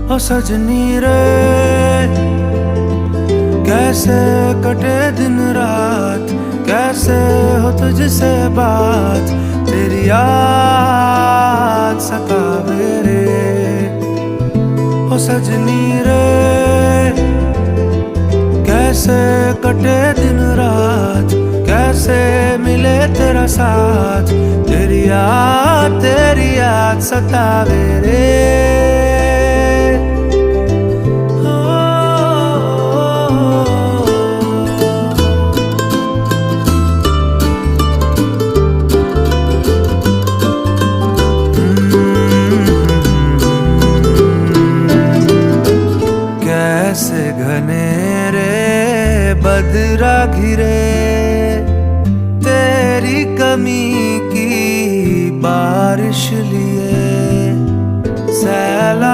ओ सजनी रे कैसे कटे दिन रात, कैसे हो तुझसे बात, तेरी याद सतावे रे। ओ सजनी रे कैसे कटे दिन रात, कैसे मिले तेरा साथ, तेरी याद सतावे रे। कैसे घनेरे बदरा घिरे, तेरी कमी की बारिश लिए सैला